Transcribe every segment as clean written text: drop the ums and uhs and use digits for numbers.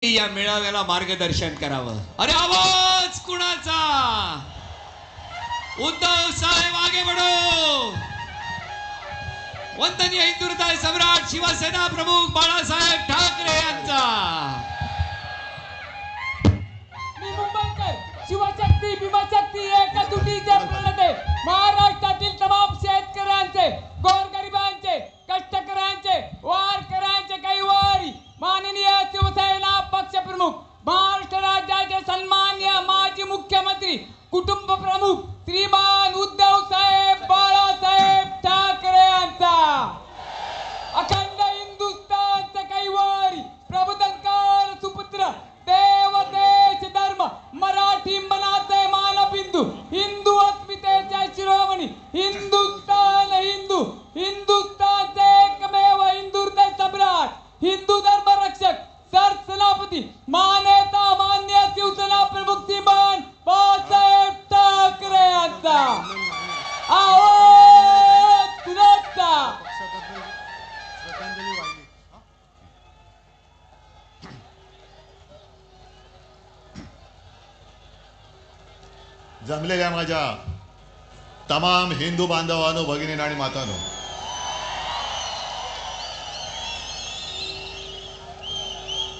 या मेळाव्याला मार्गदर्शन करावं। अरे आवाज कुणाचा? उद्धव साहेब आगे बढ़ो। वंदनीय हिंदुहृदय सम्राट शिवसेना प्रमुख बाळासाहेब ठाकरे यांचा। मी मुंबईकर शिवशक्ती भीमशक्ती एका तुटीचे प्रणेते महाराष्ट्रातील तमाम शेतकऱ्यांचे गोरगरिबांचे कष्टकऱ्यांचे वारकऱ्यांचे कैवारी माननीय शिवसेना पक्षप्रमुख महाराष्ट्र राज्याचे सन्माननीय माजी मुख्यमंत्री कुटुंब प्रमुख श्रीमान उद्धव साहेब बाळासाहेब ठाकरे यांचा। अखंड हिंदुस्थानचा कैवारी प्रबोधनकार सुपुत्र देव देश धर्म मराठी मनाचे मानबिंदू हिंदू अस्मितेच्या शिरोमणी हिंदुस्थान हिंदू हिंदुस्थानचे एकमेव हिंदुहृदय सम्राट हिंदू धर्म रक्षक सरसेनापती मान्यता मान्य शिवसेना प्रमुख श्रीमान बाळासाहेब ठाकरे यांचा। आवाज कुणाचा? जमलेल्या माझ्या तमाम हिंदू बांधवांनो भगिनींनो आणि मातांनो,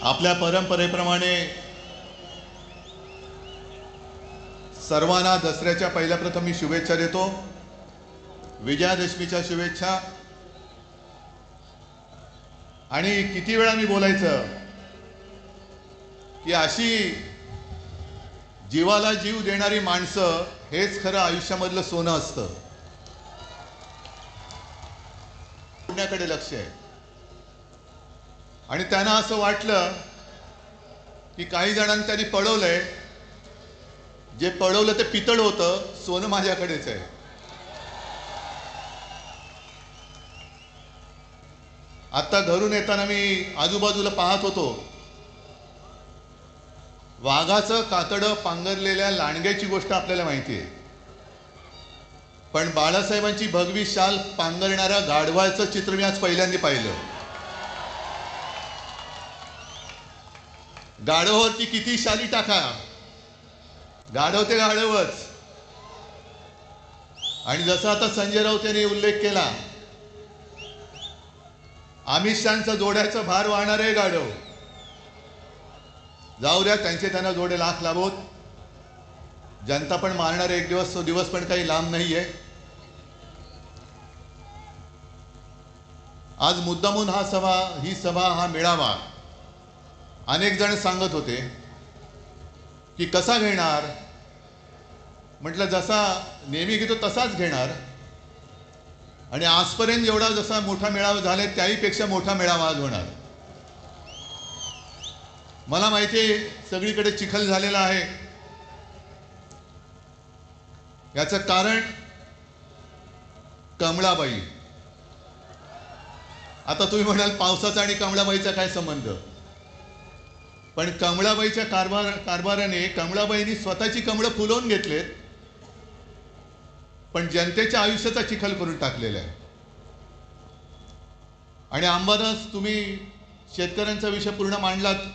आपल्या परंपरेप्रमाणे सर्वांना दसऱ्याच्या पहिल्या प्रथम मी शुभेच्छा देतो। विजयादशमीच्या शुभेच्छा। आणि किती वेळा मी बोलायचं की अशी जीवाला जीव देणारी माणसं हेच खरं आयुष्यामधलं सोनं असतं। पुण्याकडे लक्ष आहे आणि त्यांना असं वाटलं की काही जणांनी त्यांनी पळवलंय, जे पळवलं ते पितळ होतं, सोनं माझ्याकडेच आहे। आता घरून येताना मी आजूबाजूला पाहत होतो, वाघाचं कातडं पांघरलेल्या लांडग्याची गोष्ट आपल्याला माहिती आहे, पण बाळासाहेबांची भगवी शाल पांघरणाऱ्या गाढवाचं चित्र मी आज पहिल्यांदा पाहिलं। गाढवावरती किती शाली टाका, गाढव ते गाढवच। आणि जसं आता संजय राऊत यांनी उल्लेख केला, अमित शहांचा जोड्याचा भार वाहणारे गाढव जाऊ द्या, त्यांना जोडे लाख लाभोत। जनता पण मारणारे एक दिवस, तो दिवस पण काही लांब नाहीये। आज मुद्दामून ही सभा हा मेळावा अनेक जण सांगत होते की कसा घेणार, म्हटलं जसा नेहमी घेतो तसाच घेणार। आणि आजपर्यंत एवढा जसा मोठा मेळावा झाला त्याहीपेक्षा मोठा मेळावा आज होणार। मला माहिती आहे सगळीकडे चिखल झालेला आहे, याचं कारण कमळाबाई। आता तुम्ही म्हणाल पावसाचा आणि कमळाबाईचा काय संबंध, पण कमळाबाईच्या कारभाराने कमळाबाईंनी स्वतःची कमळं फुलवून घेतलेत, पण जनतेच्या आयुष्याचा चिखल करून टाकलेला आहे। आणि अंबादास, तुम्ही शेतकऱ्यांचा विषय पूर्ण मांडलात।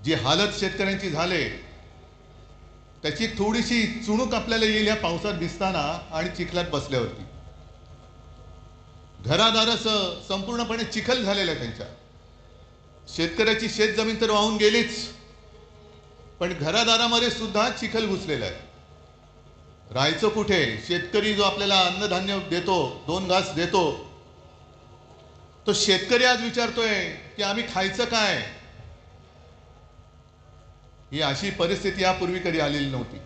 जी हालत शेतकऱ्यांची झाले त्याची थोडीशी चुणूक आपल्याला येईल या पावसात दिसताना आणि चिखलात बसल्यावरती। घरादारासह संपूर्णपणे चिखल झालेला आहे त्यांच्या। शेतकऱ्याची शेतजमीन तर वाहून गेलीच, पण घरादारामध्ये सुद्धा चिखल घुसलेला आहे। राहायचं कुठे? शेतकरी जो आपल्याला अन्नधान्य देतो, 2 घास देतो, तो शेतकरी आज विचारतोय की आम्ही खायचं काय? ही अशी परिस्थिती यापूर्वी कधी आलेली नव्हती।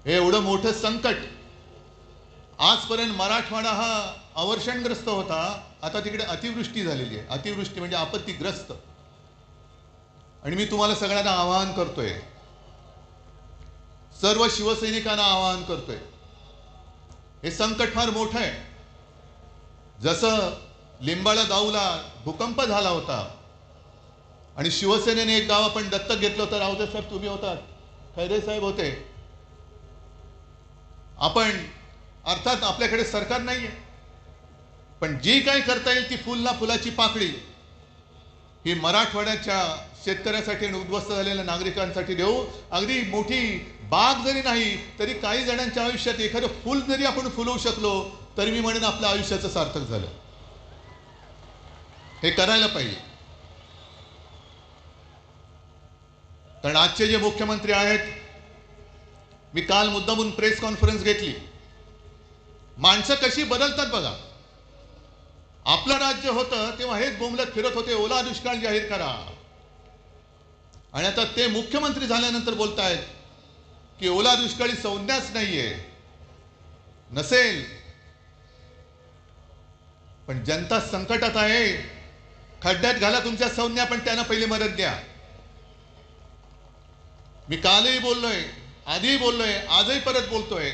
हे एवढं मोठं संकट आजपर्यंत मराठवाडा हा अवर्षणग्रस्त होता, आता तिकडे अतिवृष्टी झालेली आहे। अतिवृष्टी म्हणजे आपत्तीग्रस्त। आणि मी तुम्हाला सगळ्यांना आवाहन करतोय, सर्व शिवसैनिकांना आवाहन करतोय, हे संकट फार मोठं आहे। जसं लिंबाळा गावला भूकंप झाला होता आणि शिवसेनेने एक गाव आपण दत्तक घेतलं होतं, रावते साहेब तुम्ही होतात, खैरे साहेब होते। आपण अर्थात आपल्याकडे सरकार नाहीये, पण जी काय करता येईल ती फुलाची पाकळी ही मराठवाड्याच्या शेतकऱ्यासाठी आणि उद्ध्वस्त झालेल्या नागरिकांसाठी देऊ. अगदी मोठी बाग जरी नाही तरी काही जणांच्या आयुष्यात एखादं फुल जरी आपण फुलवू शकलो तरी मी म्हणेन आपल्या आयुष्याचं सार्थक झालं. हे करायला पाहिजे. कारण आजचे जे मुख्यमंत्री आहेत, मी काल मुद्दामून प्रेस कॉन्फरन्स घेतली. माणसं कशी बदलतात बघा. आपलं राज्य होतं तेव्हा हेच बोंबलत फिरत होते, ओला दुष्काळ जाहीर करा. आणि आता ते मुख्यमंत्री झाल्यानंतर बोलतायत की ओला दुष्काळी संज्ञाच नाहीये. नसेल, पण जनता संकटात आहे. खड्ड्यात घाला तुमच्या संज्ञा, पण त्यांना पहिली मदत द्या. मी कालही बोललोय, आधीही बोललोय, आजही परत बोलतोय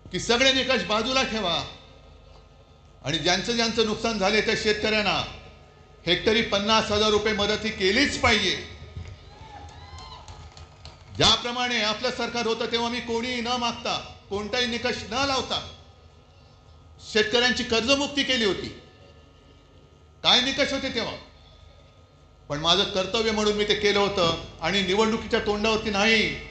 की सगळे निकष बाजूला ठेवा आणि ज्यांचं ज्यांचं नुकसान झाले त्या शेतकऱ्यांना हेक्टरी 50,000 रुपये मदत ही केलीच पाहिजे. ज्याप्रमाणे आपलं सरकार होतं तेव्हा मी कोणीही न मागता, कोणताही निकष न लावता शेतकऱ्यांची कर्जमुक्ती केली होती. काय निकष होते तेव्हा, पण माझं कर्तव्य म्हणून मी ते केलं होतं. आणि निवडणुकीच्या तोंडावरती नाही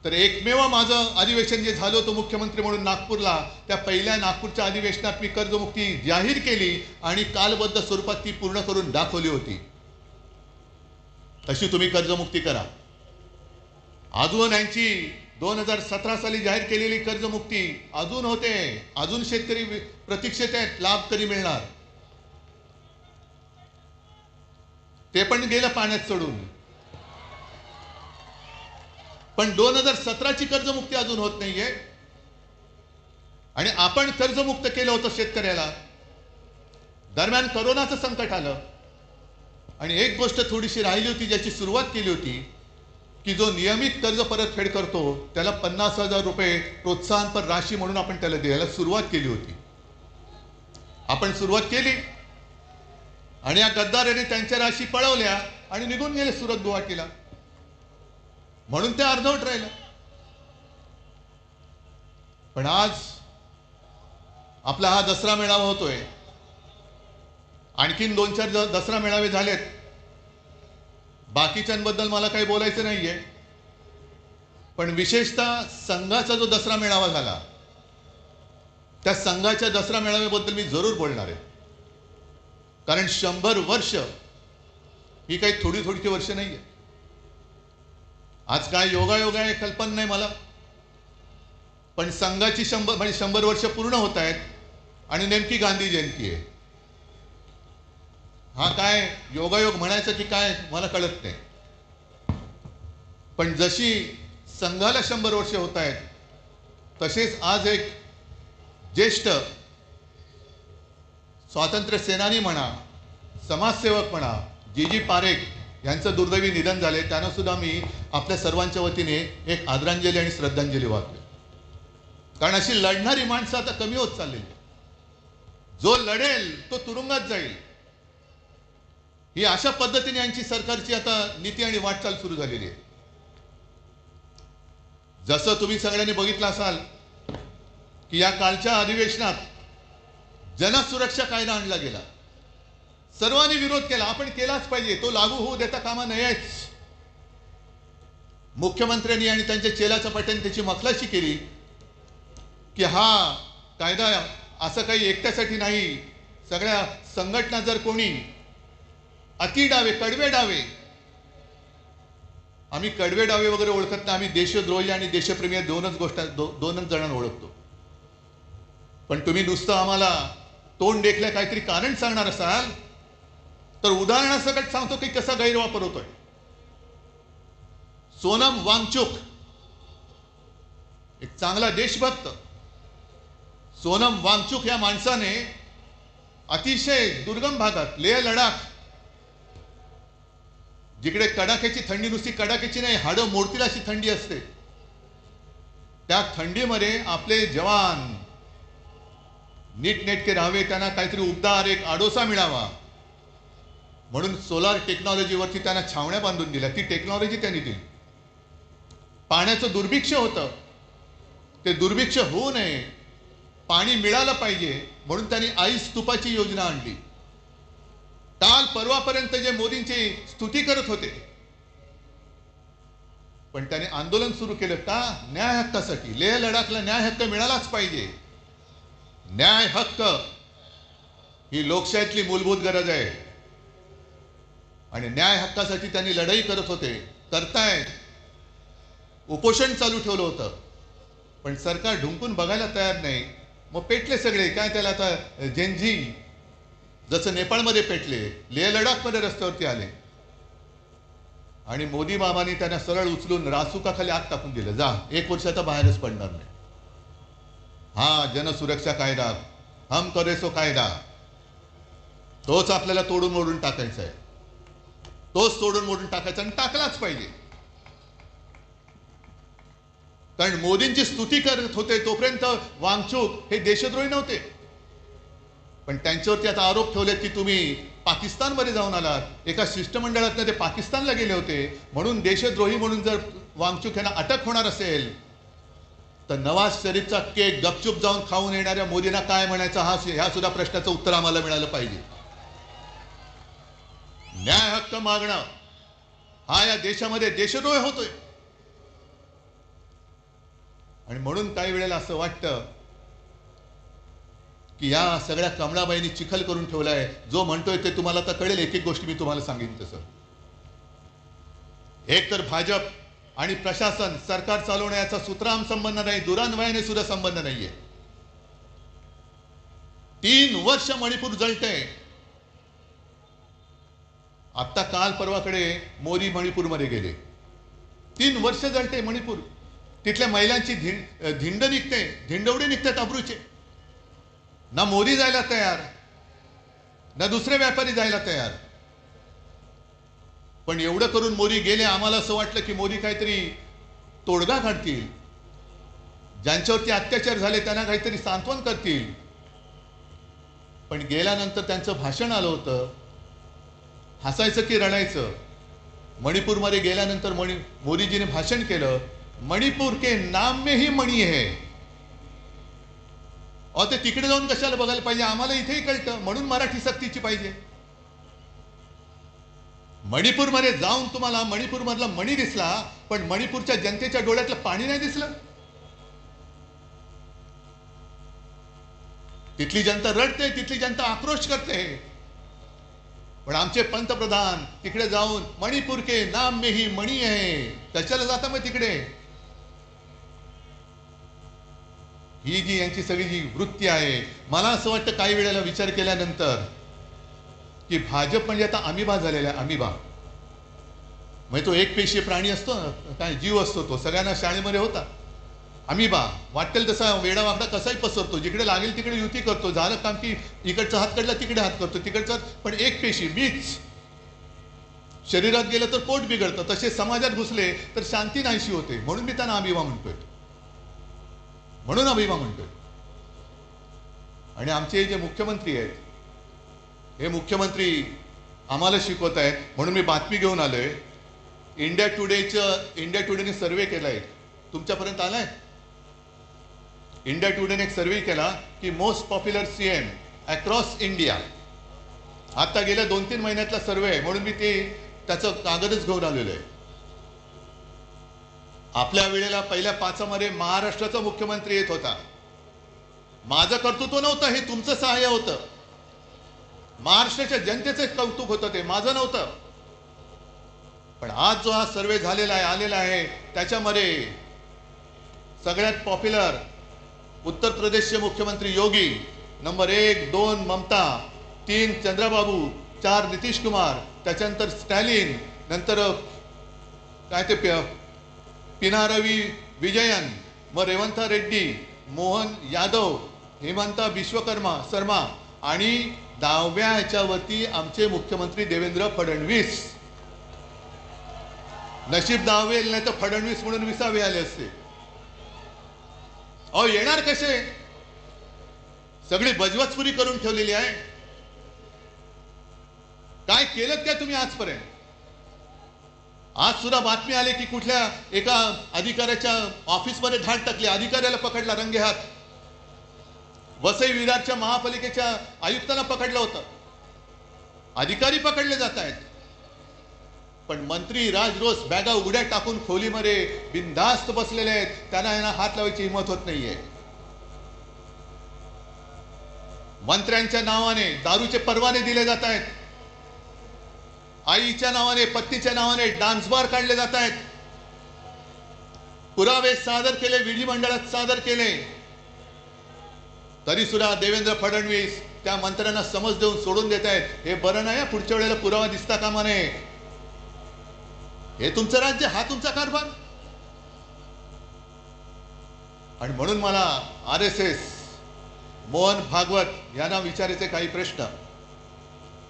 तर एकमेव माझं अधिवेशन जे झालं होतं मुख्यमंत्री म्हणून नागपूरला, त्या पहिल्या नागपूरच्या अधिवेशनात मी कर्जमुक्ती जाहीर केली आणि कालबद्ध स्वरूपात ती पूर्ण करून दाखवली होती. तशी तुम्ही कर्जमुक्ती करा. अजून यांची 2017 साली जाहीर केलेली कर्जमुक्ती अजून होते. अजून शेतकरी प्रतीक्षेत आहेत, लाभ कधी मिळणार. ते पण गेलं पाण्यात सोडून. पण 2017ची कर्जमुक्ती अजून होत नाहीये. आणि आपण कर्जमुक्त केलं होतं शेतकऱ्याला. दरम्यान कोरोनाचं संकट आलं आणि एक गोष्ट थोडीशी राहिली होती, ज्याची सुरुवात केली होती की जो नियमित कर्ज परतफेड करतो त्याला 50,000 रुपये प्रोत्साहनपर राशी म्हणून आपण त्याला द्यायला सुरुवात केली होती. आपण सुरुवात केली आणि या गद्दाराने त्यांच्या राशी पळवल्या आणि निघून गेले सुरत गुवाहाटीला. म्हणून ते अर्धवट राहिलं. पण आज आपला हा दसरा मेळावा होतोय. आणखीन 2-4 दसरा मेळावे झालेत. बाकीच्यांबद्दल मला काही बोलायचं नाहीये, पण विशेषतः संघाचा जो दसरा मेळावा झाला त्या संघाच्या दसरा मेळाव्याबद्दल मी जरूर बोलणार आहे. कारण 100 वर्ष ही काही थोडी थोडीची वर्ष नाहीये. आज काय योगायोग आहे कल्पना नाही मला, पण संघाची 100 वर्ष पूर्ण होत आहेत आणि नेमकी गांधी जयंती आहे. हा काय योगायोग म्हणायचं की काय मला कळत नाही. पण जशी संघाला 100 वर्ष होत आहेत तसेच आज एक ज्येष्ठ स्वातंत्र्य सेनानी म्हणा, समाजसेवक म्हणा, जी पारेख यांचं दुर्दैवी निधन झाले. त्यांना सुद्धा मी आपल्या सर्वांच्या वतीने एक आदरांजली आणि श्रद्धांजली वाहतोय. कारण अशी लढणारी माणसं आता कमी होत चाललेली. जो लढेल तो तुरुंगात जाईल, ही अशा पद्धतीने यांची सरकारची आता नीती आणि वाटचाल सुरू झालेली आहे. जसं तुम्ही सगळ्यांनी बघितलं असाल की या कालच्या अधिवेशनात जनसुरक्षा कायदा आणला गेला. सर्वांनी विरोध केला. आपण केलाच पाहिजे, तो लागू होऊ देता कामा नयेच. मुख्यमंत्र्यांनी आणि त्यांच्या चेला चपाट्यांनी त्याची मखलाशी केली की हा कायदा असं काही एकट्यासाठी नाही. सगळ्या संघटना जर कोणी अति डावे, कडवे डावे, आम्ही कडवे डावे वगैरे ओळखत नाही. आम्ही देशद्रोही आणि देशप्रेमी दोनच जणांना ओळखतो. पण तुम्ही नुसतं आम्हाला तोंड देखल्या काहीतरी कारण सांगणार असाल तर उदाहरणासकट सांगतो की कसा गैरवापर होतोय. सोनम वांगचुक, एक चांगला देशभक्त सोनम वांगचुक या माणसाने अतिशय दुर्गम भागात, लेह लडाख, जिकडे कडाक्याची थंडी, नुसती कडाक्याची नाही, हाडं मोडतील अशी थंडी असते, त्या थंडीमध्ये आपले जवान नीटनेटके राहावे, त्यांना काहीतरी उबदार एक आडोसा मिळावा म्हणून सोलार टेक्नॉलॉजीवरती त्यांना छावण्या बांधून दिल्या. ती टेक्नॉलॉजी त्यांनी दिली. पाण्याचं दुर्भिक्ष होतं, ते दुर्भिक्ष होऊ नये, पाणी मिळालं पाहिजे म्हणून त्यांनी आईस तुपाची योजना आणली. परवापर्यंत जे मोदींची स्तुती करत होते, पण त्याने आंदोलन सुरू केलं का? न्याय हक्कासाठी. लेह लडाखला न्याय हक्क मिळालाच पाहिजे. न्याय हक्क ही लोकशाहीतली मूलभूत गरज आहे आणि न्याय हक्कासाठी त्यांनी लढाई करत होते, करतायत. उपोषण चालू ठेवलं होतं, पण सरकार ढुंकून बघायला तयार नाही. मग पेटले सगळे. काय त्याला आता जेनझी जसं नेपाळमध्ये पेटले, लेह लडाखमध्ये रस्त्यावरती आले आणि मोदी बाबांनी त्यांना सरळ उचलून रासुकाखाली आत टाकून दिलं. जा, 1 वर्षाचा बाहेरच पडणार नाही. हा जनसुरक्षा कायदा, हम करे सो कायदा, तोच आपल्याला तोडून मोडून टाकायचा आहे. तोच तोडून मोडून टाकायचा आणि टाकलाच पाहिजे. कारण मोदींची स्तुती करत होते तोपर्यंत वांगचूक हे देशद्रोही नव्हते, पण त्यांच्यावरती आता आरोप ठेवलेत की तुम्ही पाकिस्तानमध्ये जाऊन आलात, एका शिष्टमंडळातनं ते पाकिस्तानला गेले होते, म्हणून देशद्रोही म्हणून जर वांगचूक यांना अटक होणार असेल तर नवाज शरीफचा केक गपचूप जाऊन खाऊन येणाऱ्या मोदींना काय म्हणायचं, ह्या सुद्धा प्रश्नाचं उत्तर आम्हाला मिळालं पाहिजे. न्याय हक्क मागणं हा या देशामध्ये देशद्रोह होतोय. आणि म्हणून काही वेळेला असं वाटतं की या सगळ्या कमळाबाईंनी चिखल करून ठेवलाय. जो म्हणतोय ते तुम्हाला आता कळेल. एक एक गोष्टी मी तुम्हाला सांगेन तसं. एक तर भाजप आणि प्रशासन, सरकार चालवण्याचा सूत्राम संबंध नाही, दुरान्वयाने सुद्धा संबंध नाहीये. 3 वर्ष मणिपूर जळतंय. आता काल परवाकडे मोदी मणिपूरमध्ये गेले. 3 वर्ष जळते मणिपूर. तिथल्या महिलांची धिंड निघते, धिंडवडे निघतात अब्रूचे. ना मोदी जायला तयार, ना दुसरे व्यापारी जायला तयार. पण एवढं करून मोदी गेले. आम्हाला असं वाटलं की मोदी काहीतरी तोडगा काढतील, ज्यांच्यावरती अत्याचार झाले त्यांना काहीतरी सांत्वन करतील. पण गेल्यानंतर त्यांचं भाषण आलं होतं. हसायचं की रडायचं. मणिपूरमध्ये गेल्यानंतर मोदीजीने भाषण केलं, मणिपूर के नाम में ही मणी है. अहो, ते तिकडे जाऊन कशाला बघायला पाहिजे? आम्हाला इथेही कळतं, म्हणून मराठी सक्तीची पाहिजे. मणिपूरमध्ये जाऊन तुम्हाला मणिपूरमधला मणी दिसला, पण मणिपूरच्या जनतेच्या डोळ्यातलं पाणी नाही दिसलं. तिथली जनता रडते, तिथली जनता आक्रोश करते. पण आमचे पंतप्रधान तिकडे जाऊन मणिपूर के नाम में ही मणी है, कशाला जाता मग तिकडे? ही जी यांची सगळी जी वृत्ती आहे, मला असं वाटतं काही वेळेला विचार केल्यानंतर की भाजप म्हणजे आता अमिबा झालेला आहे. अमिबा म्हणजे तो एक पेशीय प्राणी असतो ना, काय जीव असतो तो, सगळ्यांना शाळेमध्ये होता. अमिबा वाटेल तसा वेडा वाकडा कसाही पसरतो, जिकडे लागेल तिकडे युती करतो. झालं काम की इकडचा हात काढला तिकडे हात करतो, तिकडचा. पण एक पेशी बीज शरीरात गेलं तर पोट बिघडतं. तसे समाजात घुसले तर शांती नाहीशी होते. म्हणून मी त्यांना अमिबा म्हणतोय, म्हणून अभिमा म्हणतोय. आणि आमचे जे मुख्यमंत्री आहेत, हे मुख्यमंत्री आम्हाला शिकवत आहेत. म्हणून मी बातमी घेऊन आलोय. इंडिया टुडेने सर्वे केलाय, तुमच्यापर्यंत आलाय? इंडिया टुडेने एक सर्वे केला की most popular CM across India. आता गेल्या 2-3 महिन्यातला सर्वे आहे, म्हणून मी त्याचं कागदच घेऊन आलेलो आहे. आपल्या वेळेला पहिल्या 5 मध्ये महाराष्ट्राचा मुख्यमंत्री येत होता. माझं कर्तृत्व नव्हतं, हे तुमचं सहाय्य होतं. महाराष्ट्राच्या जनतेचे कौतुक होतं, ते माझं नव्हतं. पण आज जो हा सर्वे झालेला आहे, आलेला आहे, त्याच्यामध्ये सगळ्यात पॉप्युलर उत्तर प्रदेशचे मुख्यमंत्री योगी, नंबर 1, 2 ममता, 3 चंद्रबाबू, 4 नितीश कुमार, त्याच्यानंतर स्टॅलिन, नंतर काय ते पिनारवी विजयन, मग रेवंता रेड्डी, मोहन यादव, हेमंता विश्वकर्मा शर्मा आणि 10व्या ह्याच्यावरती आमचे मुख्यमंत्री देवेंद्र फडणवीस. नशीब 10वे नाही तर फडणवीस म्हणून 20वे आले असते. अहो, येणार कसे? सगळी बजवचपुरी करून ठेवलेली आहे. काय केलं काय तुम्ही आजपर्यंत? आज सुद्धा बातमी आली की कुठल्या एका अधिकाऱ्याच्या ऑफिसमध्ये धाड टाकली, अधिकाऱ्याला पकडला रंगेहात. वसई विरारच्या महापालिकेच्या आयुक्तांना पकडलं होतं. अधिकारी पकडले जात आहेत, पण मंत्री राजरोस बॅगा उघड्या टाकून खोलीमध्ये बिनधास्त बसलेले आहेत. त्यांना यांना हात लावायची हिंमत होत नाहीये. मंत्र्यांच्या नावाने दारूचे परवाने दिले जात आहेत. आईच्या नावाने, पत्नीच्या नावाने डान्स बार काढले जात आहेत. पुरावे सादर केले, विधिमंडळात सादर केले, तरी सुद्धा देवेंद्र फडणवीस त्या मंत्र्यांना समज देऊन सोडून देत आहेत. हे बरं नाही, पुढच्या वेळेला पुरावा दिसता कामा नये. हे तुमचं राज्य, हा तुमचा कारभार. आणि म्हणून मला RSS मोहन भागवत यांना विचारायचे काही प्रश्न.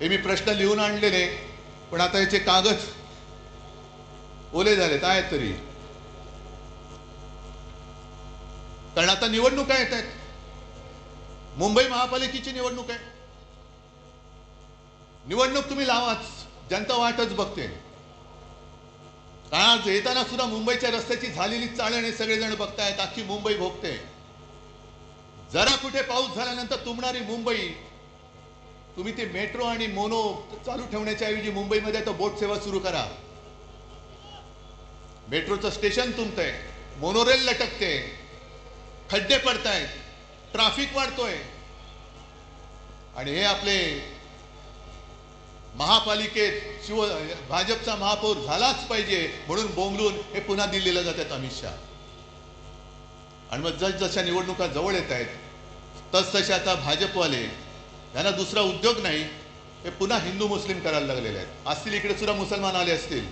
हे मी प्रश्न लिहून आणलेले, पण आता याचे कागद ओले झालेत आहेत तरी, कारण आता निवडणुका येत आहेत. मुंबई महापालिकेची निवडणूक आहे. निवडणूक तुम्ही लावाच, जनता वाटच बघते. आज येताना सुद्धा मुंबईच्या रस्त्याची झालेली चाळण हे सगळेजण बघतायत. अख्खी मुंबई भोगते. जरा कुठे पाऊस झाल्यानंतर तुंबणारी मुंबई, तुम्ही ते मेट्रो आणि मोनो चालू ठेवण्याच्या ऐवजी मुंबईमध्ये तो बोट सेवा सुरू करा. मेट्रोचं स्टेशन तुंबतंय, मोनोरेल लटकते, खड्डे पडतायत, ट्रॅफिक वाढतोय, आणि हे आपले महापालिकेत भाजपचा महापौर झालाच पाहिजे म्हणून बोंबलून हे पुन्हा दिल्लीला जातात अमित शहा. आणि मग जशा निवडणुका जवळ येत आहेत तसतसे आता भाजपवाले, यांना दुसरा उद्योग नाही, हे पुन्हा हिंदू मुस्लिम करायला लागलेले आहेत. असतील इकडे सुद्धा मुसलमान आले असतील,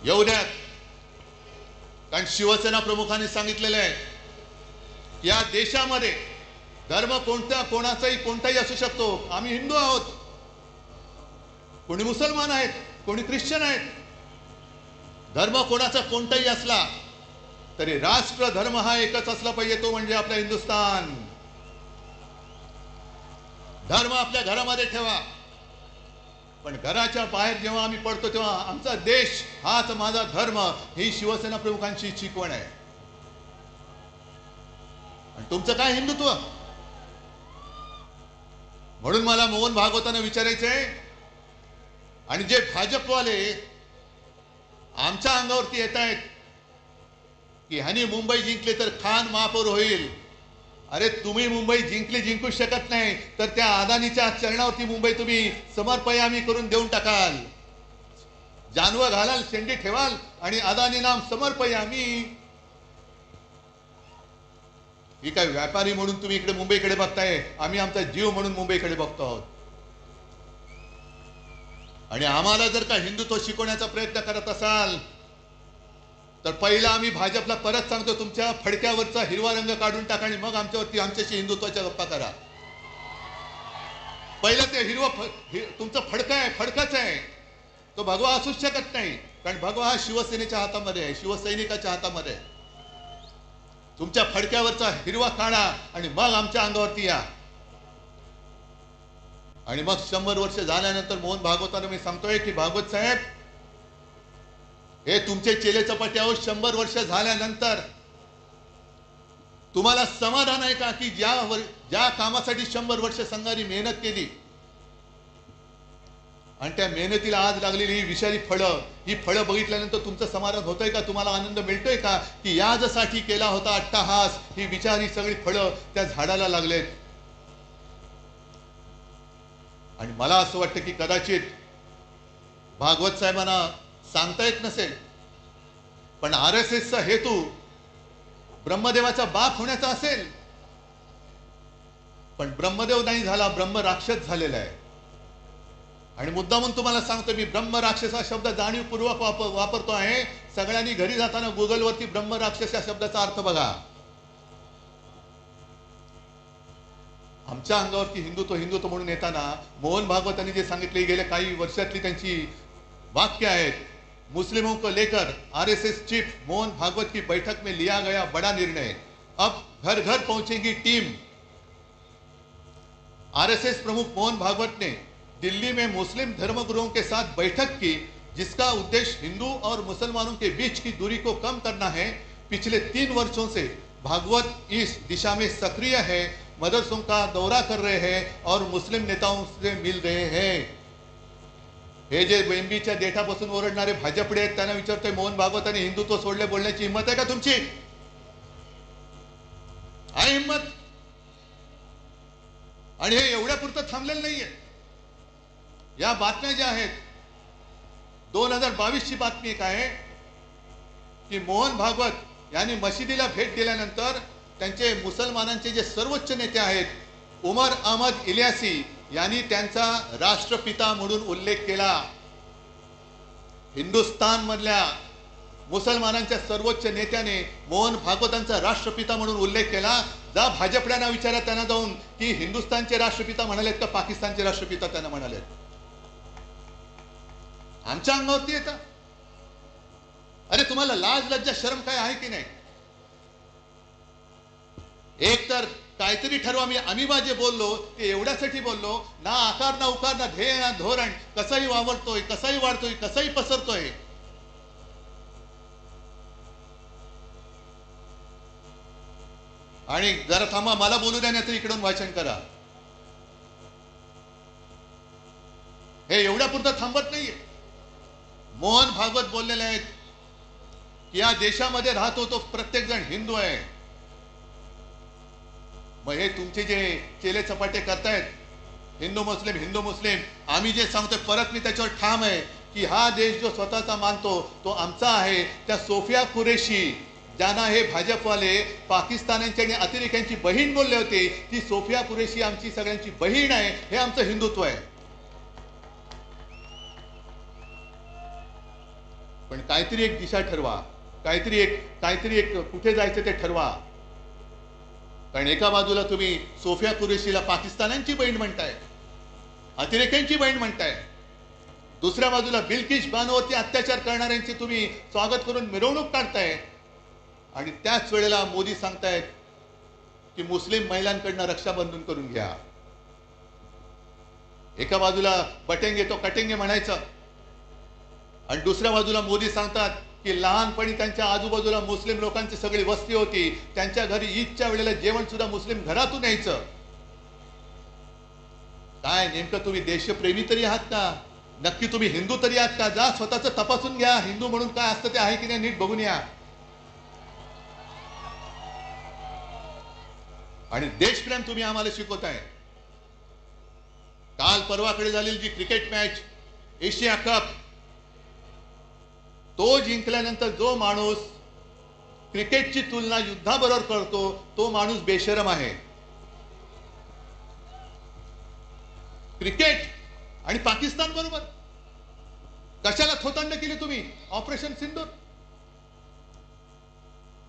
येऊ द्यात. कारण शिवसेना प्रमुखांनी सांगितलेलं आहे, या देशामध्ये धर्म कोणाचाही कोणताही असू शकतो. आम्ही हिंदू आहोत, कोणी मुसलमान आहेत, कोणी ख्रिश्चन आहेत. धर्म कोणाचा कोणताही असला तरी राष्ट्र धर्म हा एकच असला पाहिजे, तो म्हणजे आपला हिंदुस्थान. धर्म आपल्या घरामध्ये ठेवा, पण घराच्या बाहेर जेव्हा आम्ही पडतो तेव्हा आमचा देश हाच माझा धर्म, ही शिवसेना प्रमुखांची शिकवण आहे. आणि तुमचं काय हिंदुत्व? म्हणून मला मोहन भागवतांना विचारायचंय, आणि जे भाजपवाले आमच्या अंगावरती येत आहेत की ह्यानी मुंबई जिंकले तर खान महापौर होईल. अरे तुम्ही मुंबई जिंकू शकत नाही तर त्या अदानीच्या चरणावरती मुंबई तुम्ही समर्पयामी करून देऊन टाकाल. जानवं घालाल, शेंडी ठेवाल आणि अदानी नाम समर्पयामी. ही काय व्यापारी म्हणून तुम्ही इकडे मुंबईकडे बघताय, आम्ही आमचा जीव म्हणून मुंबईकडे बघतो आहोत. आणि आम्हाला जर का हिंदुत्व शिकवण्याचा प्रयत्न करत असाल तर पहिला आम्ही भाजपला परत सांगतो, तुमच्या फडक्यावरचा हिरवा रंग काढून टाका आणि मग आमच्याशी हिंदुत्वाच्या गप्पा करा. पहिलं ते तुमचं फडकं आहे, फडकच आहे, तो भगवा असूच शकत नाही. कारण भगवा हा शिवसेनेच्या हातामध्ये आहे, शिवसैनिकाच्या हातामध्ये आहे. तुमच्या फडक्यावरचा हिरवा काढा आणि मग आमच्या अंगावरती या. आणि मग 100 वर्ष झाल्यानंतर मोहन भागवतांना मी सांगतोय की भागवत साहेब, हे तुमचे चेले चपाटे आहोत. 100 वर्ष झाल्यानंतर तुम्हाला समाधान आहे का की ज्या कामासाठी 100 वर्ष संघाने मेहनत केली आणि त्या मेहनतीला आज लागलेली ही विषारी फळं, ही फळं बघितल्यानंतर तुमचं समाधान होतंय का? तुम्हाला आनंद मिळतोय का की याजसाठी केला होता अट्टहास, ही विचारी सगळी फळं त्या झाडाला लागलेत? आणि मला असं वाटतं की कदाचित भागवत साहेबांना सांगता येत नसेल, पण RSSचा हेतू ब्रह्मदेवाचा बाप होण्याचा असेल. पण ब्रह्मदेव नाही झाला, ब्रह्म राक्षस झालेला आहे. आणि मुद्दामून तुम्हाला सांगतो, मी ब्रह्म राक्षस हा शब्द जाणीवपूर्वक वापरतो आहे. सगळ्यांनी घरी जाताना गुगलवरती ब्रह्म राक्षस या शब्दाचा अर्थ बघा. आमच्या अंगावरती हिंदुत्व म्हणून येताना मोहन भागवतांनी जे सांगितले, गेल्या काही वर्षातली त्यांची वाक्य आहेत. मुस्लिमों को लेकर RSS चीफ मोहन भागवत की बैठक में लिया गया बड़ा निर्णय, अब घर घर पहुंचेगी टीम. RSS प्रमुख मोहन भागवत ने दिल्ली में मुस्लिम धर्मगुरुओं के साथ बैठक की, जिसका उद्देश्य हिंदू और मुसलमानों के बीच की दूरी को कम करना है. पिछले 3 वर्षों से भागवत इस दिशा में सक्रिय है. मदरसों का दौरा कर रहे हैं और मुस्लिम नेताओं से मिल रहे हैं। हे जे बेंबीच्या देठापासून ओरडणारे भाजपडे आहेत त्यांना विचारतोय, मोहन भागवतांनी हिंदुत्व सोडले बोलण्याची हिंमत आहे का तुमची? आहे हिंमत? आणि हे एवढ्या पुरतं थांबलेलं नाहीये. या बातम्या ज्या आहेत, 2022 ची बातमी एक आहे की मोहन भागवत यांनी मशिदीला भेट दिल्यानंतर त्यांचे मुसलमानांचे जे सर्वोच्च नेते आहेत उमर अहमद इलियासी यांनी त्यांचा राष्ट्रपिता म्हणून उल्लेख केला. हिंदुस्थान मधल्या मुसलमानांच्या सर्वोच्च नेत्याने मोहन भागवतांचा राष्ट्रपिता म्हणून उल्लेख केला. जा भाजपड्यांना विचारा त्यांना जाऊन की हिंदुस्थानचे राष्ट्रपिता म्हणालेत का पाकिस्तानचे राष्ट्रपिता त्यांना म्हणालेत? आमच्या अंगावरती येतं. अरे तुम्हाला लाज लज्जा शरम काय आहे की नाही? एक तर काहीतरी ठरवा. आम्ही जे बोललो ते एवढ्यासाठी बोललो, ना आकार ना उकार ना ध्येय ना धोरण, कसाही वावरतोय, कसाही वाढतोय, कसाही पसरतोय. आणि जरा थांबा, मला बोलू द्या नाही तर इकडून वाचन करा. हे एवढ्या पुरतं थांबत नाहीये. मोहन भागवत बोललेले आहेत की या देशामध्ये राहतो तो प्रत्येक जण हिंदू आहे. मग हे तुमचे जे चेले चपाटे करतायत हिंदू मुस्लिम, आम्ही जे सांगतोय परत मी त्याच्यावर ठाम आहे की हा देश जो स्वतःचा मानतो तो आमचा आहे. त्या सोफिया कुरेशी ज्यांना हे भाजपवाले पाकिस्तानांची आणि अतिरेक्यांची बहीण बोलले होते, ती सोफिया कुरेशी आमची सगळ्यांची बहीण आहे. हे आमचं हिंदुत्व आहे. पण काहीतरी एक दिशा ठरवा, काहीतरी एक कुठे जायचं ते ठरवा. कारण एका बाजूला तुम्ही सोफिया कुरेशीला पाकिस्तानांची बहीण म्हणताय, अतिरेक्यांची बहीण म्हणताय, दुसऱ्या बाजूला बिल्किश बानोवरती अत्याचार करणाऱ्यांची तुम्ही स्वागत करून मिरवणूक काढताय. आणि त्याच वेळेला मोदी सांगतायत की मुस्लिम महिलांकडनं रक्षाबंधन करून घ्या. एका बाजूला बटेंगे तो कटेंगे म्हणायचं आणि दुसऱ्या बाजूला मोदी सांगतात की लहानपणी त्यांच्या आजूबाजूला मुस्लिम लोकांची सगळी वस्ती होती, त्यांच्या घरी ईदच्या वेळेला जेवण सुद्धा मुस्लिम घरातून यायचं. काय नेमकं तुम्ही देशप्रेमी तरी आहात का? नक्की तुम्ही हिंदू तरी आहात का? जा स्वतःच तपासून घ्या. हिंदू म्हणून काय असतं ते आहे की नाही नीट बघून या. आणि देशप्रेम तुम्ही आम्हाला शिकवताय. काल परवाकडे झालेली जी क्रिकेट मॅच एशिया कप, तो जिंकल्यानंतर जो माणूस क्रिकेटची तुलना युद्धाबरोबर करतो तो माणूस बेशरम आहे. क्रिकेट आणि पाकिस्तान बरोबर कशाला थोतांड केली तुम्ही? ऑपरेशन सिंदूर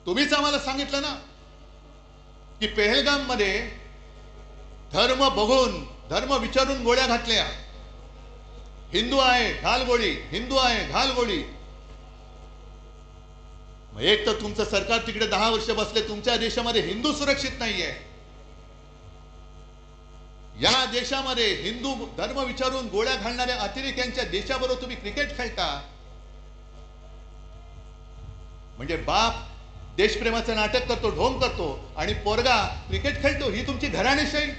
तुम्हीच आम्हाला सांगितलं ना की पेहलगाम मध्ये धर्म बघून, धर्म विचारून गोळ्या घातल्या. हिंदू आहे घाल गोळी, हिंदू आहे घाल गोळी. एक तर तुमचं सरकार तिकडे 10 वर्ष बसले, तुमच्या देशामध्ये हिंदू सुरक्षित नाहीये. या देशामध्ये हिंदू धर्म विचारून गोळ्या घालणाऱ्या अतिरेक्यांच्या देशाबरोबर तुम्ही क्रिकेट खेळता. म्हणजे बाप देशप्रेमाचं नाटक करतो, ढोंग करतो आणि पोरगा क्रिकेट खेळतो. ही तुमची घराणेशाही.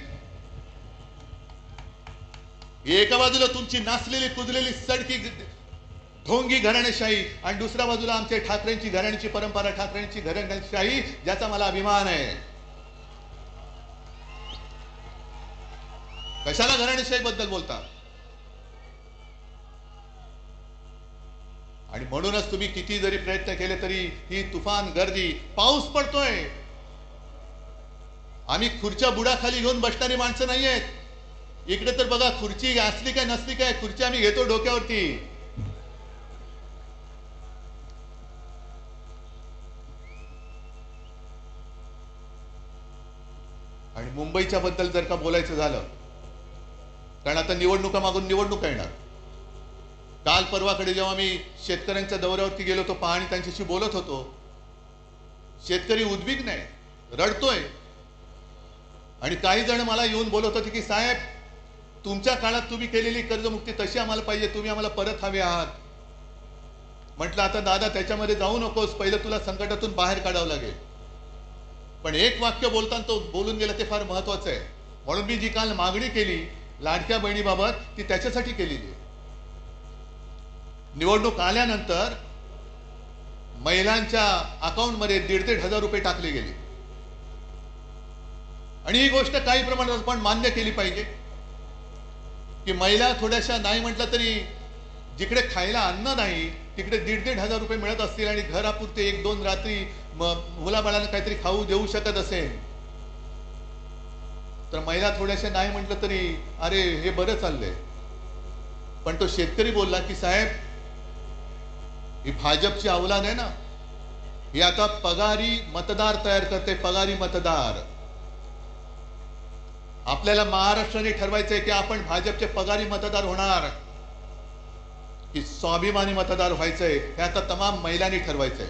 एका बाजूला तुमची नाचलेली कुजलेली सडकी ढोंगी घराणेशाही आणि दुसऱ्या बाजूला आमच्या ठाकरेंची घराण्याची परंपरा, ठाकरेंची घराणेशाही, ज्याचा मला अभिमान आहे. कशाला घराणेशाही बद्दल बोलता? आणि म्हणूनच तुम्ही किती जरी प्रयत्न केले तरी ही तुफान गर्दी, पाऊस पडतोय. आम्ही खुर्च्या बुडाखाली घेऊन बसणारी माणसं नाहीयेत. इकडे तर बघा, खुर्ची असली काय नसली काय, खुर्ची आम्ही घेतो डोक्यावरती. आणि मुंबईच्या बद्दल जर का बोलायचं झालं, कारण आता निवडणुका मागून निवडणुका येणार. काल परवाकडे जेव्हा मी शेतकऱ्यांच्या दौऱ्यावरती गेलो होतो, पाहणी त्यांच्याशी बोलत होतो, शेतकरी उद्विग्न आहे, रडतोय. आणि काही जण मला येऊन बोलत होते की साहेब, तुमच्या काळात तुम्ही केलेली कर्जमुक्ती तशी आम्हाला पाहिजे, तुम्ही आम्हाला परत हवे आहात. म्हटलं आता दादा त्याच्यामध्ये जाऊ नकोस, पहिलं तुला संकटातून बाहेर काढावं लागेल. पण एक वाक्य बोलताना तो बोलून गेला ते फार महत्वाचं आहे. म्हणून मी जी काल मागणी केली लाडक्या बहिणीबाबत ती त्याच्यासाठी केलेली आहे. निवडणूक आल्यानंतर महिलांच्या अकाउंटमध्ये 1,500 रुपये टाकले गेले आणि ही गोष्ट काही प्रमाणात आपण मान्य केली पाहिजे की महिला थोड्याशा नाही म्हटलं तरी जिकडे खायला अन्न नाही तिकडे 1,500 रुपये मिळत असतील आणि घरापुरते 1-2 रात्री मुलाबाळांना काहीतरी खाऊ देऊ शकत असेल तर महिला थोड्याशा नाही म्हटलं तरी अरे हे बरं चाललंय. पण तो शेतकरी बोलला की साहेब ही भाजपची अवलाद आहे ना, ही आता पगारी मतदार तयार करते. पगारी मतदार आपल्याला महाराष्ट्राने ठरवायचंय की आपण भाजपचे पगारी मतदार होणार की स्वाभिमानी मतदार व्हायचंय हे आता तमाम महिलांनी ठरवायचंय.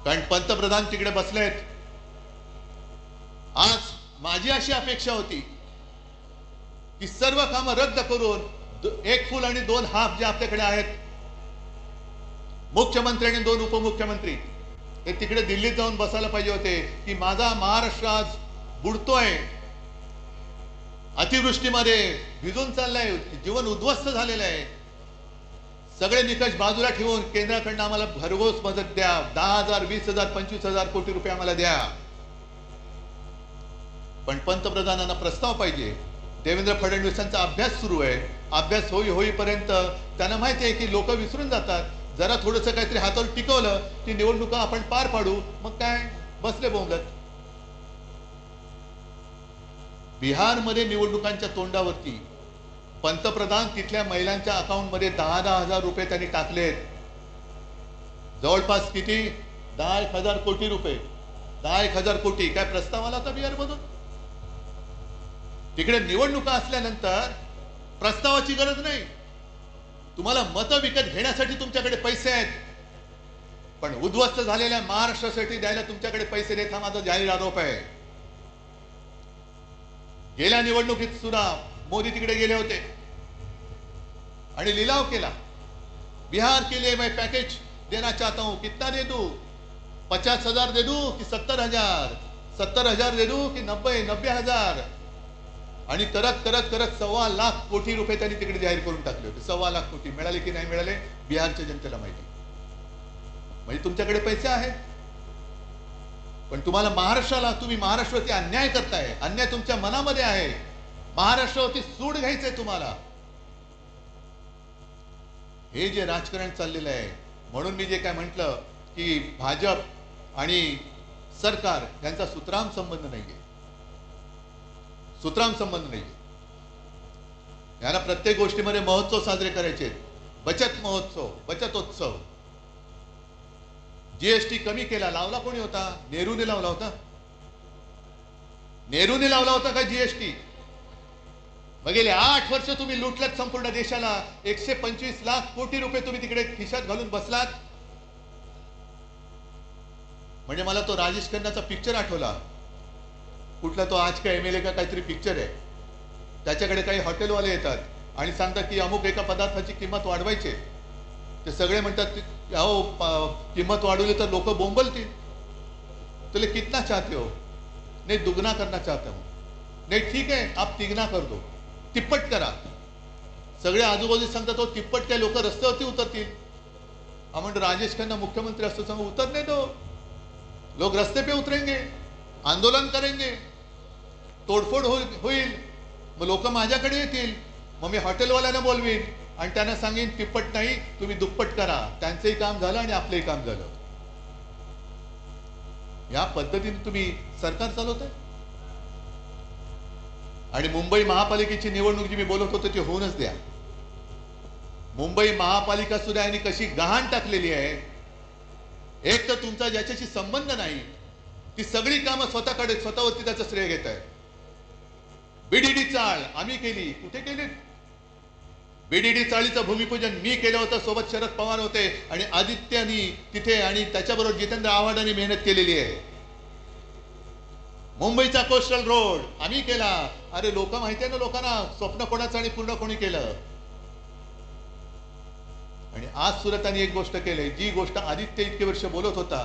कारण पंतप्रधान तिकडे बसलेत. आज माझी अशी अपेक्षा होती की सर्व कामं रद्द करून 1 फुल आणि 2 हाफ जे आपल्याकडे आहेत, मुख्यमंत्री आणि 2 उपमुख्यमंत्री हे तिकडे दिल्लीत जाऊन बसायला पाहिजे होते की माझा महाराष्ट्र आज बुडतोय, अतिवृष्टीमध्ये भिजून चाललाय, जीवन उद्ध्वस्त झालेलं आहे. सगळे निकष बाजूला ठेवून केंद्राकडनं आम्हाला भरघोस मदत द्या. 10,000, 20,000, 25,000 कोटी रुपये आम्हाला द्या. पण पंतप्रधानांना प्रस्ताव पाहिजे. देवेंद्र फडणवीसांचा अभ्यास सुरू आहे. अभ्यास होईपर्यंत त्यांना माहिती आहे की लोक विसरून जातात. जरा थोडंसं काहीतरी हातावर टिकवलं की निवडणुका आपण पार पाडू. मग काय बसले बोंबलत. बिहारमध्ये निवडणुकांच्या तोंडावरती पंतप्रधान तिथल्या महिलांच्या अकाउंटमध्ये 10,000 रुपये त्यांनी टाकलेत. जवळपास किती 10,000 कोटी रुपये. 10,000 कोटी काय प्रस्ताव आला होता बिहारमधून. तिकडे निवडणुका असल्यानंतर प्रस्तावाची गरज नाही. तुम्हाला मतं विकत घेण्यासाठी तुमच्याकडे पैसे आहेत, पण उद्ध्वस्त झालेल्या महाराष्ट्रासाठी द्यायला तुमच्याकडे पैसे देत हा माझा जाहीर आरोप आहे. गेल्या निवडणुकीत सुद्धा मोदी तिकडे गेले होते आणि लिलाव केला. बिहार के लिए मैं पैकेज देना चाहता हूं, कितना दे दूं? 50,000 दे दूं कि 70,000? 70,000 दे दूं कि 90,000? आणि करत करत करत 1.25 लाख कोटी रुपये त्यांनी तिकडे जाहीर करून टाकले होते. 1.25 लाख कोटी मिळाले की नाही मिळाले बिहारच्या जनतेला माहिती. म्हणजे तुमच्याकडे पैसे आहेत, पण तुम्हाला महाराष्ट्राला तुम्ही महाराष्ट्रावरती अन्याय करताय. अन्याय तुमच्या मनामध्ये आहे. महाराष्ट्रावरती सूड घ्यायचंय तुम्हाला. हे जे राजकारण चाललेलं आहे. म्हणून मी जे काय म्हटलं की भाजप आणि सरकार यांचा सुतराम संबंध नाहीये. सुतराम संबंध नाहीये. यांना प्रत्येक गोष्टीमध्ये महोत्सव साजरे करायचे. बचत महोत्सव, बचतोत्सव. जीएसटी कमी केला. लावला कोणी होता? नेहरूने लावला होता. नेहरूने लावला होता का जीएसटी? मग गेले 8 वर्ष तुम्ही लुटलात संपूर्ण देशाला. 125 लाख कोटी रुपये तुम्ही तिकडे खिशात घालून बसलात. म्हणजे मला तो राजेश खन्नाचा पिक्चर आठवला. कुठला तो आज का एमएलए का काहीतरी पिक्चर आहे. त्याच्याकडे काही हॉटेलवाले येतात आणि सांगतात की अमुक एका पदार्थाची किंमत वाढवायची. ते सगळे म्हणतात अहो किंमत वाढवली तर लोक बोंबलतील. तुले कितना चाहते हो? नहीं दुगना करना चाहता हूं. नहीं ठीक है आप तिगना कर दो, तिप्पट करा. सगळे आजूबाजू सांगतात तो तिप्पट काय लोक रस्त्यावरती उतरतील. म्हणजे राजेश खन्ना मुख्यमंत्री असतो सांगू उतरने दो. लोग रस्ते पे उतरेंगे, आंदोलन करेंगे, तोडफोड होईल. मग लोक माझ्याकडे येतील. मग मी हॉटेलवाल्यांना बोलवीन आणि त्यांना सांगेन तिप्पट नाही तुम्ही दुप्पट करा. त्यांचंही काम झालं आणि आपलंही काम झालं. या पद्धतीने तुम्ही सरकार चालवताय. आणि मुंबई महापालिकेची निवडणूक जी मी बोलत होतो ती होऊनच द्या. मुंबई महापालिका सुद्धा यांनी कशी गहाण टाकलेली आहे. एक तर तुमचा ज्याच्याशी संबंध नाही ती सगळी कामं स्वतःकडे स्वतःवरती त्याचं श्रेय घेत आहे. बीडीडी चाळ आम्ही केली. कुठे केली? बीडीडी चाळीचं भूमिपूजन मी केलं होतं. सोबत शरद पवार होते आणि आदित्यनी तिथे आणि त्याच्याबरोबर जितेंद्र आव्हाडांनी मेहनत केलेली आहे. मुंबईचा कोस्टल रोड आम्ही केला. अरे लोक माहिती आहे ना लोकांना स्वप्न कोणाचं आणि पूर्ण कोणी केलं. आणि आज सुद्धा त्यांनी एक गोष्ट केली जी गोष्ट आदित्य इतके वर्ष बोलत होता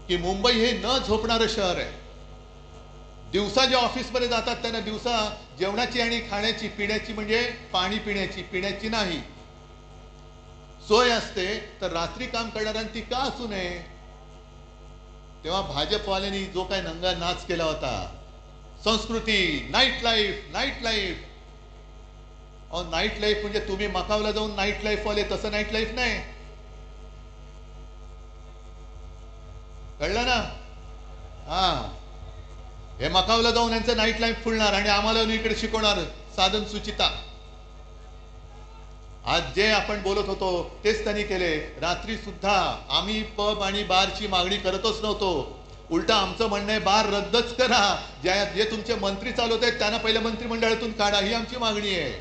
की मुंबई हे न झोपणारं शहर आहे. दिवसा जे ऑफिसमध्ये जातात त्यांना दिवसा जेवणाची आणि खाण्याची पिण्याची म्हणजे पाणी पिण्याची नाही सोय असते, तर रात्री काम करणाऱ्यांनी ती का असू नये. तेव्हा भाजपवाल्यांनी जो काय नंगा नाच केला होता, संस्कृती, नाईट लाईफ. नाईट लाईफ म्हणजे तुम्ही मकावला जाऊन नाईट लाईफ वाले, तसं नाईट लाईफ नाही. कळलं ना? हे मकावला जाऊन यांचं नाईट लाईफ फुलणार आणि आम्हाला इकडे शिकवणार साधन सुचिता. आज जे आपण बोलत होतो तेच त्यांनी केले. रात्री सुद्धा आम्ही पब आणि बारची मागणी करतच नव्हतो. उलटा आमचं म्हणणं आहे बार रद्दच करा. जे तुमचे मंत्री चालवत आहेत त्यांना पहिल्या मंत्रिमंडळातून काढा, ही आमची मागणी आहे.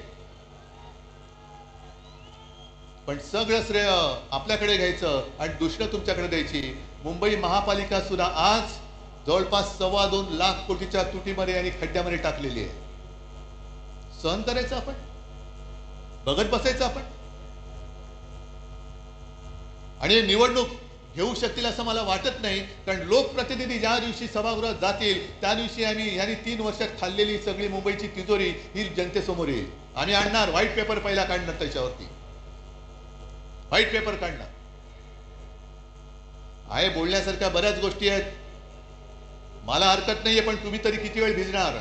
पण सगळं श्रेय आपल्याकडे घ्यायचं आणि दुसरं तुमच्याकडे द्यायची. मुंबई महापालिका सुद्धा आज जवळपास 2.25 लाख कोटीच्या तुटीमध्ये आणि खड्ड्यामध्ये टाकलेली आहे. सहन करायचं आपण, बघत बसायचं आपण. आणि निवडणूक घेऊ शकतील असं मला वाटत नाही, कारण लोकप्रतिनिधी ज्या दिवशी सभागृहात जातील त्या दिवशी यांनी 3 वर्षात खाल्लेली सगळी मुंबईची तिजोरी ही जनतेसमोर येईल. आम्ही आणणार व्हाईट पेपर पहिला काढणार, त्याच्यावरती व्हाईट पेपर काढणार आहे. बोलण्यासारख्या बऱ्याच गोष्टी आहेत, मला हरकत नाहीये, पण तुम्ही तरी किती वेळ भिजणार.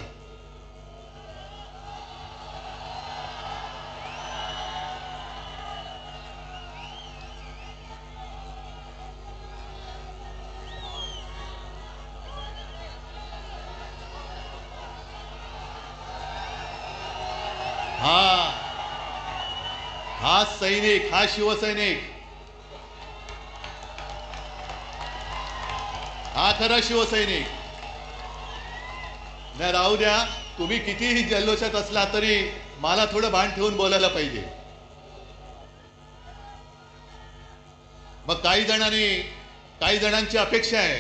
हा सैनिक, हा शिवसैनिक, हा खरा शिवसैनिक. नाही राहू द्या, तुम्ही कितीही जल्लोषात असला तरी मला थोडं भान ठेवून बोलायला पाहिजे. मग काही जणांची अपेक्षा आहे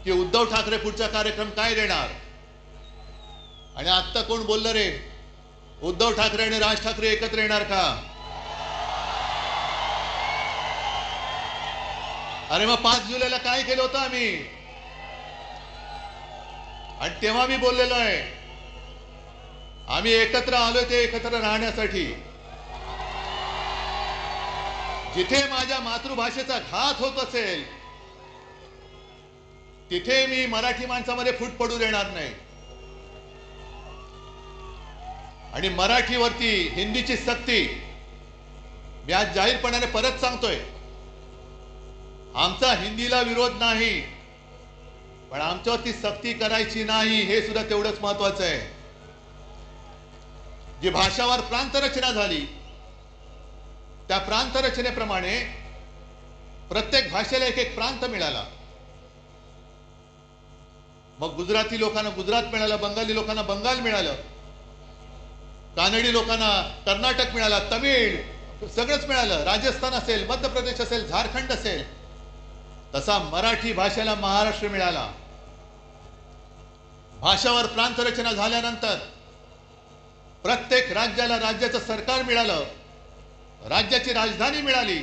की उद्धव ठाकरे पुढचा कार्यक्रम काय देणार. आणि आता कोण बोललं रे, उद्धव ठाकरे आणि राज ठाकरे एकत्र येणार का? अरे मग 5 जुलैला काय केलं होतं आम्ही, आणि तेव्हा मी बोललेलो आहे आम्ही एकत्र आलोय ते एकत्र राहण्यासाठी. जिथे माझ्या मातृभाषेचा घात होत असेल तिथे मी मराठी माणसामध्ये फूट पडू देणार नाही. आणि मराठीवरती हिंदीची सक्ती मी आज जाहीरपणाने परत सांगतोय. आमचा हिंदीला विरोध नाही, पण आमच्यावरती सक्ती करायची नाही, हे सुद्धा तेवढंच महत्वाचं आहे. जी भाषावार प्रांतरचना झाली त्या प्रांतरचनेप्रमाणे प्रत्येक भाषेला एक प्रांत मिळाला. मग गुजराती लोकांना गुजरात मिळालं, बंगाली लोकांना बंगाल मिळालं, कानडी लोकांना कर्नाटक मिळाला, तमिळ सगळंच मिळालं, राजस्थान असेल, मध्य प्रदेश असेल, झारखंड असेल. तसा मराठी भाषेला महाराष्ट्र मिळाला. भाषावर प्रांतरचना झाल्यानंतर प्रत्येक राज्याला राज्याचं सरकार मिळालं, राज्याची राजधानी मिळाली.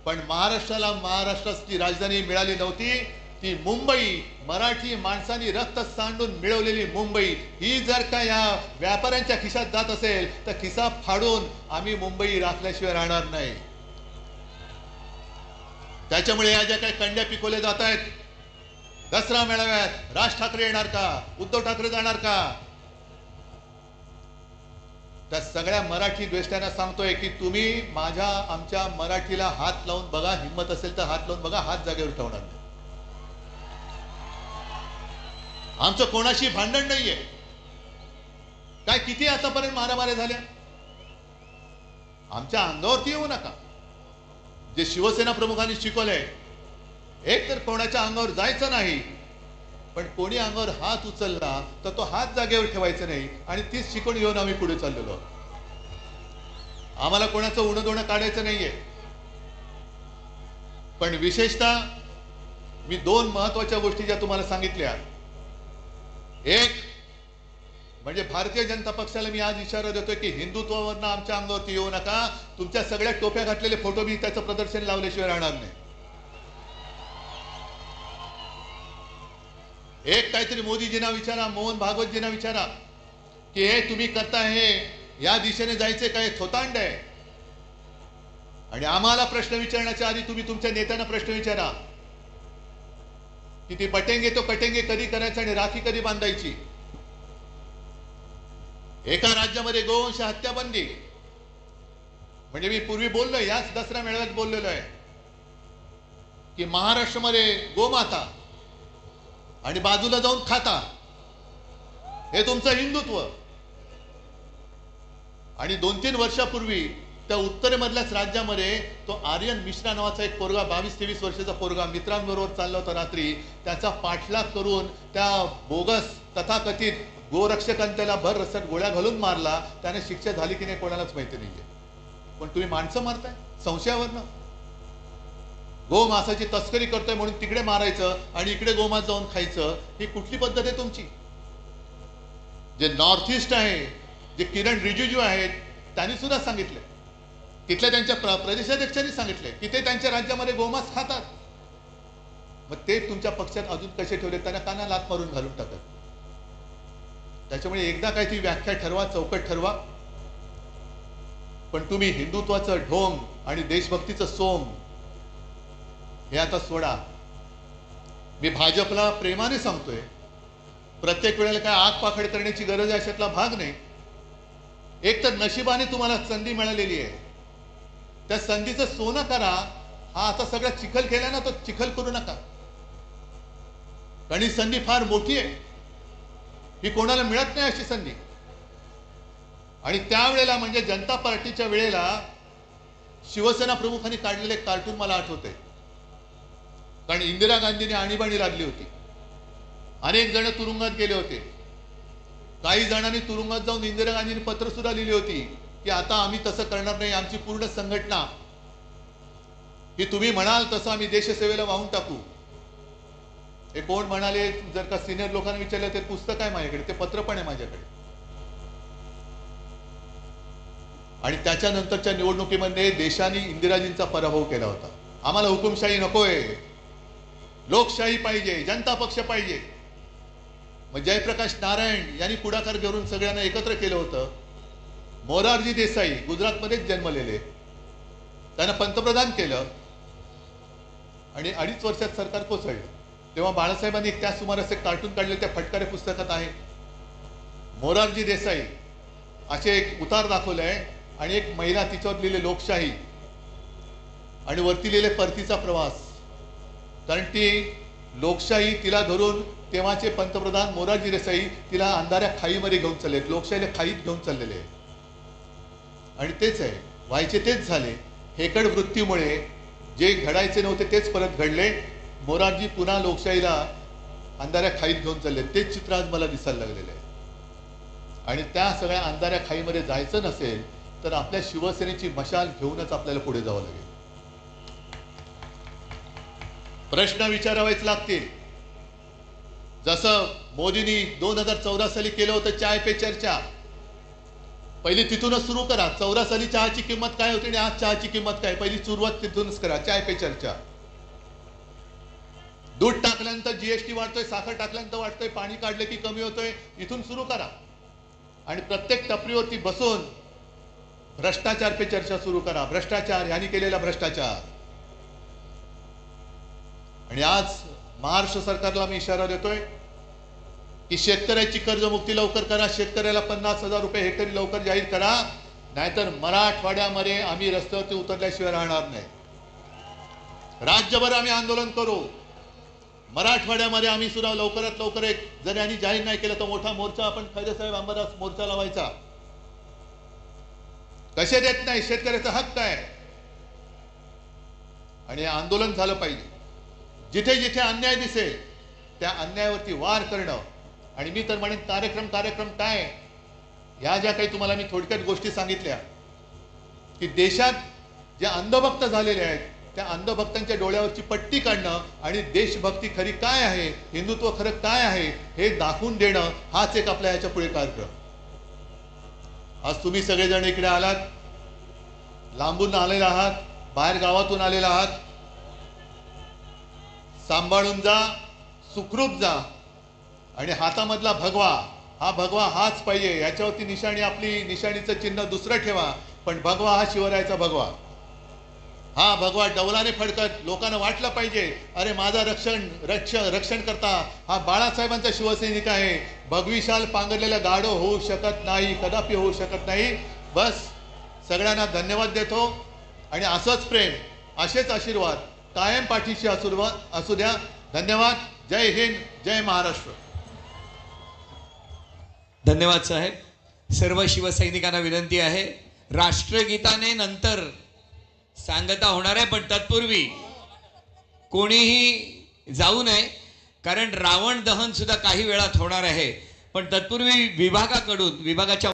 पण महाराष्ट्राला महाराष्ट्राची राजधानी मिळाली नव्हती. ती मुंबई, मराठी माणसांनी रक्त सांडून मिळवलेली मुंबई, ही जर का या व्यापाऱ्यांच्या खिशात जात असेल तर खिसा फाडून आम्ही मुंबई राखल्याशिवाय राहणार नाही. त्याच्यामुळे या ज्या काही कंड्या पिकवल्या जात आहेत, दसरा मेळाव्यात राज ठाकरे येणार का, उद्धव ठाकरे जाणार का, त्या सगळ्या मराठी द्वेष्टांना सांगतोय की तुम्ही आमच्या मराठीला हात लावून बघा, हिंमत असेल तर हात लावून बघा, हात जागेवर ठेवणार नाही. आमचं कोणाशी भांडण नाहीये. काय किती आतापर्यंत मारामाऱ्या झाल्या, आमच्या अंगावरती येऊ नका. जे शिवसेना प्रमुखांनी शिकवलंय, एक तर कोणाच्या अंगावर जायचं नाही, पण कोणी अंगावर हात उचलला तर तो हात जागेवर ठेवायचा नाही. आणि तीच शिकवण घेऊन आम्ही पुढे चाललेलो. आम्हाला कोणाचं उणं दोणं काढायचं नाहीये. पण विशेषतः मी 2 महत्वाच्या गोष्टी ज्या तुम्हाला सांगितल्या, एक म्हणजे भारतीय जनता पक्षाला मी आज इशारा देतोय की हिंदुत्वावरनं आमच्या अंगावरती येऊ नका. तुमच्या सगळ्या टोप्या घातलेले फोटो मी त्याचं प्रदर्शन लावल्याशिवाय राहणार नाही. एक काहीतरी मोदीजींना विचारा, मोहन भागवतजींना विचारा की हे तुम्ही करताय हे या दिशेने जायचे काय थोतांड आहे. आणि आम्हाला प्रश्न विचारण्याच्या आधी तुम्ही तुमच्या नेत्यांना प्रश्न विचारा की ती बटेंगे तो कटेंगे कधी करायचं आणि राखी कधी बांधायची. एका राज्यामध्ये गोवंश हत्या बंदी, म्हणजे मी पूर्वी बोललोय, याच दसरा मेळाव्यात बोललेलो आहे की महाराष्ट्रामध्ये गोमाता आणि बाजूला जाऊन खाता, हे तुमचं हिंदुत्व. आणि 2-3 वर्षापूर्वी त्या उत्तरेमधल्याच राज्यामध्ये तो आर्यन मिश्रा नावाचा एक पोरगा, 22-23 वर्षाचा पोरगा मित्रांबरोबर चालला होता रात्री, त्याचा पाठलाग करून त्या बोगस तथाकथित गोरक्षकांनी त्याला भर रस्त्यात गोळ्या घालून मारला. त्याने शिक्षा झाली की नाही कोणालाच माहिती नाहीये. पण तुम्ही माणसं मारताय संशयावरनं. गोमांसाची तस्करी करतोय म्हणून तिकडे मारायचं आणि इकडे गोमांस जाऊन खायचं, ही कुठली पद्धत आहे तुमची? जे नॉर्थ ईस्ट आहे, जे किरण रिजिजू आहेत, त्यांनी सुद्धा सांगितले, तिथल्या त्यांच्या प्रदेशाध्यक्षांनी सांगितले की ते त्यांच्या राज्यामध्ये गोमांस खातात. मग ते तुमच्या पक्षात अजून कसे ठेवले? त्यांना काना लात मारून घालून टाकत. त्याच्यामुळे एकदा काय ती व्याख्या ठरवा, चौकट ठरवा. पण तुम्ही हिंदुत्वाचं ढोंग आणि देशभक्तीचं सोम हे आता सोडा. मी भाजपला प्रेमाने सांगतोय, प्रत्येक वेळेला काय आग पाखड करण्याची गरज आहे अशातला भाग नाही. एक तर नशिबाने तुम्हाला संधी मिळालेली आहे, त्या संधीचं सोनं करा. हा आता सगळा चिखल केला ना, तो चिखल करू नका. कारण ही संधी फार मोठी आहे, ही कोणाला मिळत नाही अशी संधी. आणि त्यावेळेला म्हणजे जनता पार्टीच्या वेळेला शिवसेना प्रमुखांनी काढलेले कार्टून मला आठवते. कारण इंदिरा गांधींनी आणीबाणी लादली होती, अनेक जण तुरुंगात गेले होते. काही जणांनी तुरुंगात जाऊन इंदिरा गांधींनी पत्र सुद्धा लिहिली होती की आता आम्ही तसं करणार नाही, आमची पूर्ण संघटना की तुम्ही म्हणाल तसं आम्ही देशसेवेला वाहून टाकू. हे कोण म्हणाले? जर का सिनियर लोकांना विचारलं, ते पुस्तक आहे माझ्याकडे, ते पत्र पण आहे माझ्याकडे. आणि त्याच्यानंतरच्या निवडणुकीमध्ये देशाने इंदिराजींचा पराभव केला होता. आम्हाला हुकुमशाही नकोय, लोकशाही पाहिजे, जनता पक्ष पाहिजे. मग जयप्रकाश नारायण यांनी पुढाकार घेऊन सगळ्यांना एकत्र केलं होतं. मोरारजी देसाई गुजरातमध्येच जन्मलेले, त्यांना पंतप्रधान केलं आणि 2.5 वर्षात सरकार कोसळलं. तेव्हा बाळासाहेबांनी त्या सुमारास एक कार्टून काढले, त्या फटकारे पुस्तकात आहे. मोरारजी देसाई असे एक उतार दाखवले आणि एक महिला, तिच्यावर लिहिले लोकशाही आणि वरती लिहिले परतीचा प्रवास. कारण ती लोकशाही तिला धरून तेव्हाचे पंतप्रधान मोरारजी देसाई तिला अंधाऱ्या खाईमध्ये घेऊन चालले, लोकशाहीला खाईत घेऊन चाललेले आहे. आणि तेच आहे, व्हायचे तेच झाले. हेकड वृत्तीमुळे जे घडायचे नव्हते तेच परत घडले. मोरारजी पुन्हा लोकशाहीला अंधाऱ्या खाईत घेऊन चालले. तेच चित्र आज मला दिसायला लागलेलं आहे. आणि त्या सगळ्या अंधाऱ्या खाईमध्ये जायचं नसेल तर आपल्या शिवसेनेची मशाल घेऊनच आपल्याला पुढे जावं लागेल. प्रश्न विचारावेच लागतील. जसं मोदींनी 2014 साली केलं होतं चाय पे चर्चा, पहिली तिथूनच सुरू करा. 14 साली चहाची किंमत काय होती आणि आज चहाची किंमत काय, पहिली सुरुवात तिथूनच करा. चाय पे चर्चा. दूध टाकल्यानंतर जीएसटी वाढतोय, साखर टाकल्यानंतर वाढतोय, पाणी काढले की कमी होतोय, इथून सुरू करा. आणि प्रत्येक टपरीवरती बसून भ्रष्टाचार पे चर्चा सुरू करा. भ्रष्टाचार, यांनी केलेला भ्रष्टाचार. आणि आज महाराष्ट्र सरकारला मी इशारा देतोय की शेतकऱ्याची कर्जमुक्ती लवकर करा. शेतकऱ्याला 50,000 रुपये हेक्टरी लवकर जाहीर करा, नाहीतर मराठवाड्यामध्ये आम्ही रस्त्यावरती उतरल्याशिवाय राहणार नाही. राज्यभर आम्ही आंदोलन करू. मराठवाड्यामध्ये आम्ही सुद्धा लवकरात लवकर एक, जर यांनी जाहीर नाही केलं तर मोठा मोर्चा आपण खैरेसाहेब अंबादास मोर्चा लावायचा. कसे देत नाही, शेतकऱ्याचा हक्क आहे. आणि आंदोलन झालं पाहिजे. जिथे जिथे अन्याय दिसेल त्या अन्यायावरती वार करणं. आणि मी तर म्हणेन कार्यक्रम काय, ह्या ज्या काही तुम्हाला मी थोडक्यात गोष्टी सांगितल्या की देशात जे अंधभक्त झालेले आहेत त्या अंधभक्तांच्या डोळ्यावरची पट्टी काढणं आणि देशभक्ती खरी काय आहे, हिंदुत्व खरं काय आहे हे दाखवून देणं, हाच एक आपल्या ह्याच्या पुढे कार्यक्रम. आज तुम्ही सगळेजण इकडे आलात, लांबून आलेला आहात, बाहेर गावातून आलेला आहात. सांभाळून जा, सुखरूप जा. आणि हातामधला भगवा, हा भगवा हाच पाहिजे. याच्यावरती निशाणी, आपली निशाणीचं चिन्ह दुसरं ठेवा, पण भगवा हा शिवरायाचा भगवा. हा भगवा डौलाने फडकत लोकांना वाटलं पाहिजे, अरे माझा रक्षण करता हा बाळासाहेबांचा शिवसैनिक आहे. भगवी शाल पांघरलेला गाढव होऊ शकत नाही, कदापि होऊ शकत नाही. बस सगळ्यांना धन्यवाद देतो आणि असंच प्रेम, असेच आशीर्वाद कायम पाठीशी असू द्या. धन्यवाद. जय हिंद, जय महाराष्ट्र. धन्यवाद साहेब. सर्व शिवसैनिकांना विनंती आहे, राष्ट्रगीताने नंतर सांगता होणार आहे, पण तत्पूर्वी कोणीही जाऊ नये, कारण रावण दहन सुद्धा काही वेळात होणार आहे. पण तत्पूर्वी विभागाच्या